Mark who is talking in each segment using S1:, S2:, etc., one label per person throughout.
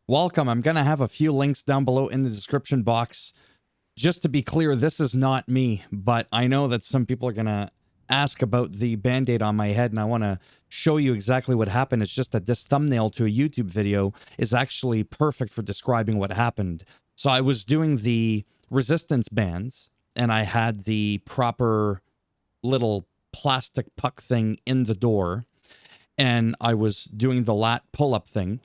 S1: welcome. I'm going to have a few links down below in the description box. Just to be clear, this is not me, but I know that some people are going to ask about the band-aid on my head, and I want to show you exactly what happened. It's just that this thumbnail to a YouTube video is actually perfect for describing what happened. So I was doing the resistance bands, and I had the proper little plastic puck thing in the door, and I was doing the lat pull-up thing,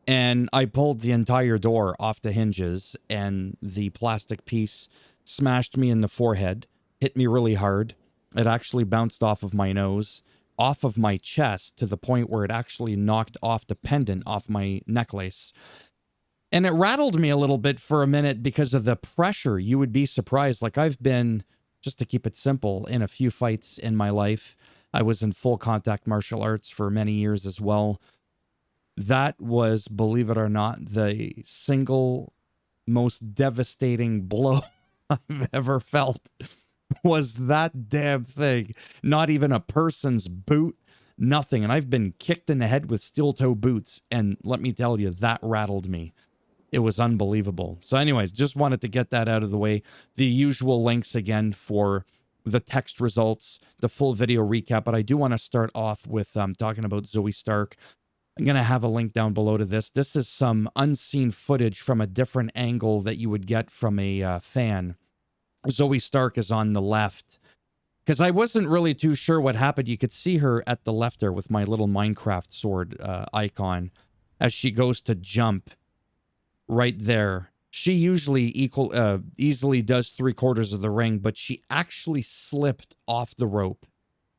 S1: and I pulled the entire door off the hinges, and the plastic piece smashed me in the forehead, hit me really hard. It actually bounced off of my nose, off of my chest, to the point where it actually knocked off the pendant off my necklace. And it rattled me a little bit for a minute because of the pressure. You would be surprised. Like, I've been, just to keep it simple, in a few fights in my life. I was in full contact martial arts for many years as well. That was, believe it or not, the single most devastating blow I've ever felt. Was that damn thing. Not even a person's boot, nothing. And I've been kicked in the head with steel toe boots, and let me tell you, that rattled me. It was unbelievable. So anyways, just wanted to get that out of the way. The usual links again for the text results, the full video recap, but I do want to start off with talking about Zoey Stark. I'm going to have a link down below to this. This is some unseen footage from a different angle that you would get from a fan. Zoey Stark is on the left, because I wasn't really too sure what happened. You could see her at the left there with my little Minecraft sword icon as she goes to jump right there. She usually easily does 3/4 of the ring, but she actually slipped off the rope.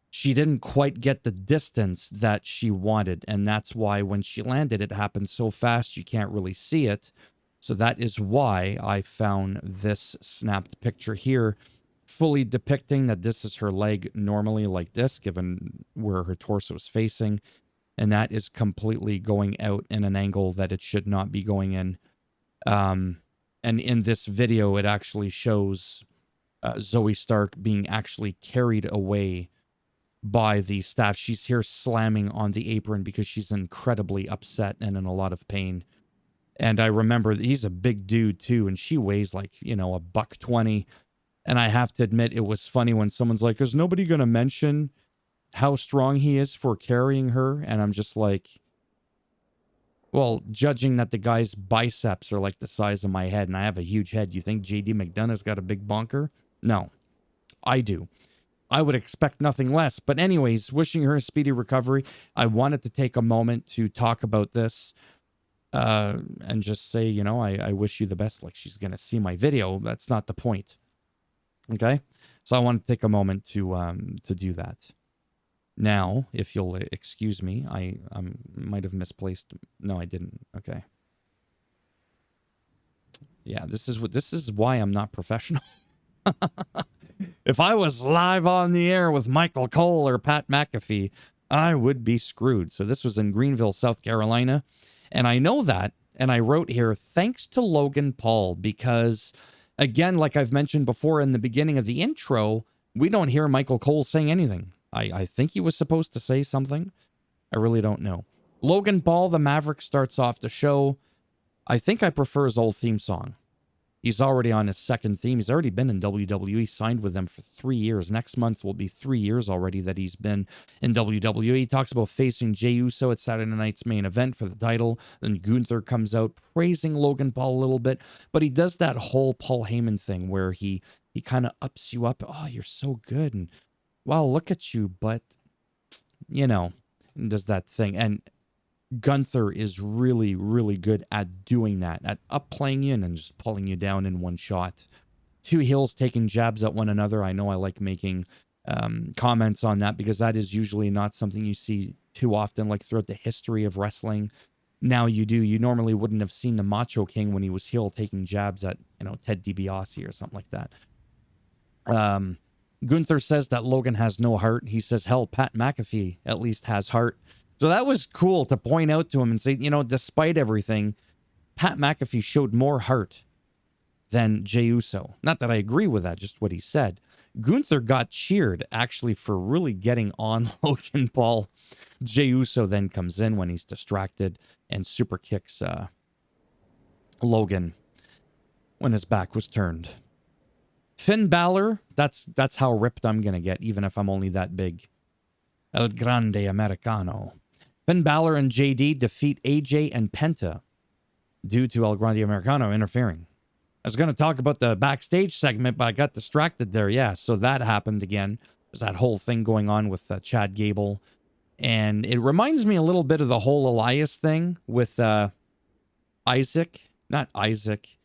S1: She didn't quite get the distance that she wanted, and that's why when she landed, it happened so fast you can't really see it. So that is why I found this snapped picture here, fully depicting that this is her leg normally like this, given where her torso is facing, and that is completely going out in an angle that it should not be going in. And in this video, it actually shows Zoey Stark being actually carried away by the staff. She's here slamming on the apron because she's incredibly upset and in a lot of pain. And I remember he's a big dude too, and she weighs like, you know, $120. And I have to admit, it was funny when someone's like, is nobody going to mention how strong he is for carrying her? And I'm just like, well, judging that the guy's biceps are like the size of my head and I have a huge head, you think JD McDonough's got a big bonker? No, I do. I would expect nothing less. But anyways, wishing her a speedy recovery. I wanted to take a moment to talk about this and just say, you know, I wish you the best. Like, she's going to see my video. That's not the point. Okay? So I want to take a moment to do that. Now, if you'll excuse me, I might have misplaced. No, I didn't. Okay. Yeah, this is why I'm not professional. If I was live on the air with Michael Cole or Pat McAfee, I would be screwed. So this was in Greenville, South Carolina. And I know that. And I wrote here, thanks to Logan Paul, because, again, like I've mentioned before in the beginning of the intro, we don't hear Michael Cole saying anything. I think he was supposed to say something. I really don't know. Logan Paul, the Maverick, starts off the show. I think I prefer his old theme song. He's already on his second theme. He's already been in WWE, signed with them for 3 years. Next month will be 3 years already that he's been in WWE. He talks about facing Jey Uso at Saturday night's main event for the title. Then Gunther comes out praising Logan Paul a little bit. But he does that whole Paul Heyman thing where he kind of ups you up. Oh, you're so good. And wow, look at you. But, you know, and does that thing. And Gunther is really, really good at doing that, at upplaying you and then just pulling you down in one shot. Two heels taking jabs at one another. I know I like making comments on that because that is usually not something you see too often, like throughout the history of wrestling. Now you do. You normally wouldn't have seen the Macho King when he was heel taking jabs at, you know, Ted DiBiase or something like that. Gunther says that Logan has no heart. He says, hell, Pat McAfee at least has heart. So that was cool to point out to him and say, you know, despite everything, Pat McAfee showed more heart than Jey Uso. Not that I agree with that, just what he said. Gunther got cheered, actually, for really getting on Logan Paul. Jey Uso then comes in when he's distracted and super kicks Logan when his back was turned. Finn Balor, that's how ripped I'm going to get, even if I'm only that big. El Grande Americano. Finn Balor and JD defeat AJ and Penta due to El Grande Americano interfering. I was going to talk about the backstage segment, but I got distracted there. Yeah, so that happened again. There's that whole thing going on with Chad Gable. And it reminds me a little bit of the whole Elias thing with Isaac. Not Isaac.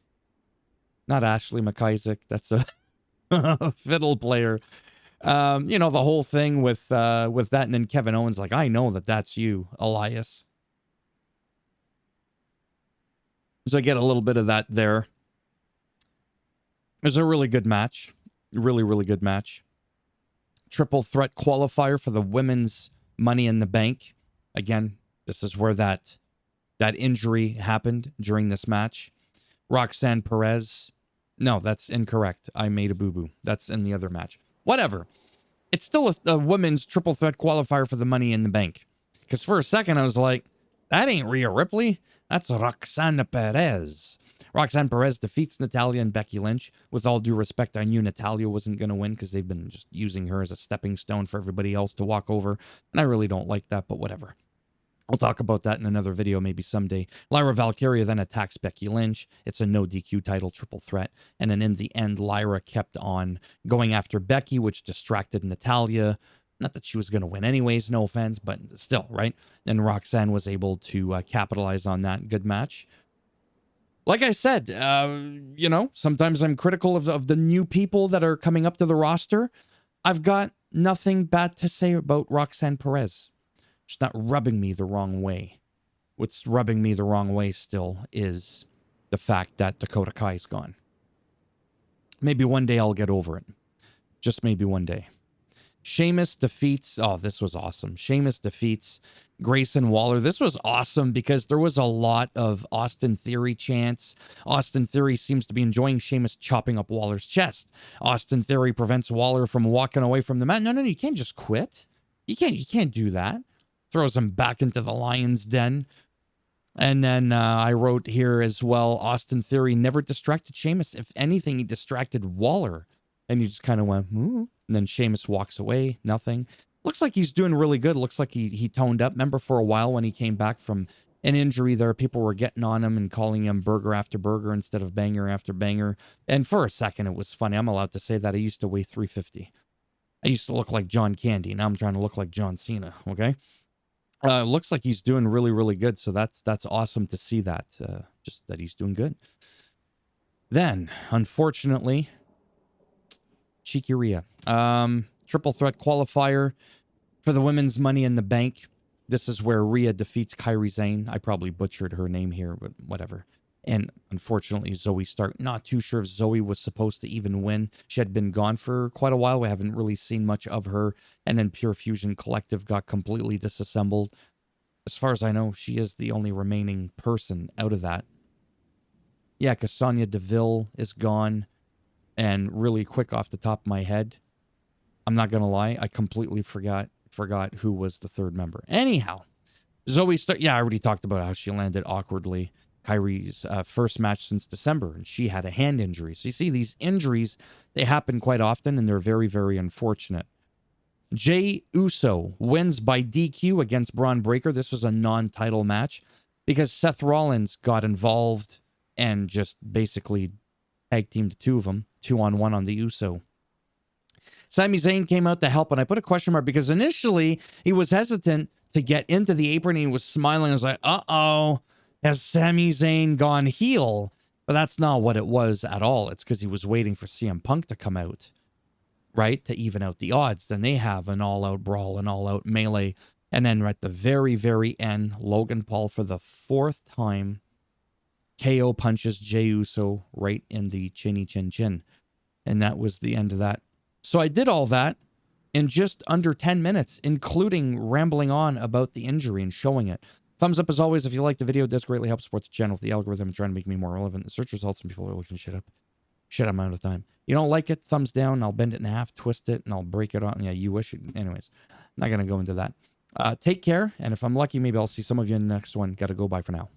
S1: Not Ashley McIsaac. That's a fiddle player. You know, the whole thing with that, and then Kevin Owens, like, I know that's you, Elias. So I get a little bit of that there. It was a really good match. Really, really good match. Triple threat qualifier for the women's Money in the Bank. Again, this is where that injury happened during this match. Roxanne Perez. No, that's incorrect. I made a boo-boo. That's in the other match. Whatever. It's still a women's triple threat qualifier for the Money in the Bank. Because for a second, I was like, that ain't Rhea Ripley. That's Roxanne Perez. Roxanne Perez defeats Natalya and Becky Lynch. With all due respect, I knew Natalya wasn't going to win because they've been just using her as a stepping stone for everybody else to walk over. And I really don't like that, but whatever. I'll talk about that in another video maybe someday. Lyra Valkyria then attacks Becky Lynch. It's a no DQ title triple threat. And then in the end, Lyra kept on going after Becky, which distracted Natalya. Not that she was going to win anyways, no offense, but still, right? And Roxanne was able to capitalize on that. Good match. Like I said, you know, sometimes I'm critical of the new people that are coming up to the roster. I've got nothing bad to say about Roxanne Perez. She's not rubbing me the wrong way. What's rubbing me the wrong way still is the fact that Dakota Kai's gone. Maybe one day I'll get over it. Just maybe one day. Sheamus defeats... Oh, this was awesome. Sheamus defeats Grayson Waller. This was awesome because there was a lot of Austin Theory chants. Austin Theory seems to be enjoying Sheamus chopping up Waller's chest. Austin Theory prevents Waller from walking away from the mat. No, you can't just quit. You can't do that. Throws him back into the lion's den. And then I wrote here as well, Austin Theory never distracted Sheamus. If anything, he distracted Waller. And you just kind of went, and then Sheamus walks away, nothing. Looks like he's doing really good. Looks like he toned up. Remember for a while when he came back from an injury there, people were getting on him and calling him burger after burger instead of banger after banger. And for a second, it was funny. I'm allowed to say that. I used to weigh 350. I used to look like John Candy. Now I'm trying to look like John Cena, okay? Looks like he's doing really, really good. So that's awesome to see that. Just that he's doing good. Then, unfortunately... Cheeky Rhea. Triple threat qualifier for the women's Money in the Bank. This is where Rhea defeats Kairi Sane. I probably butchered her name here, but whatever. And unfortunately, Zoey Stark. Not too sure if Zoey was supposed to even win. She had been gone for quite a while. We haven't really seen much of her. And then Pure Fusion Collective got completely disassembled. As far as I know, she is the only remaining person out of that. Yeah, because Sonya Deville is gone. And really quick off the top of my head, I'm not going to lie, I completely forgot who was the third member. Anyhow, Zoey Stark, yeah, I already talked about how she landed awkwardly. Kairi's first match since December, and she had a hand injury. So you see, these injuries, they happen quite often, and they're very, very unfortunate. Jey Uso wins by DQ against Braun Breaker. This was a non-title match because Seth Rollins got involved and just basically tag teamed the two of them, 2-on-1 on the Uso. Sami Zayn came out to help, and I put a question mark because initially he was hesitant to get into the apron. And he was smiling. I was like, uh-oh, has Sami Zayn gone heel? But that's not what it was at all. It's because he was waiting for CM Punk to come out, right, to even out the odds. Then they have an all-out brawl, an all-out melee. And then at the very, very end, Logan Paul, for the fourth time, KO punches Jey Uso right in the chinny chin chin. And that was the end of that. So I did all that in just under 10 minutes, including rambling on about the injury and showing it. Thumbs up as always if you like the video. It does greatly help support the channel with the algorithm and trying to make me more relevant in search results, and people are looking shit up. Shit, I'm out of time. You don't like it? Thumbs down. I'll bend it in half, twist it, and I'll break it on. Yeah, you wish it. Anyways, not going to go into that. Take care, and if I'm lucky, maybe I'll see some of you in the next one. Got to go. Bye for now.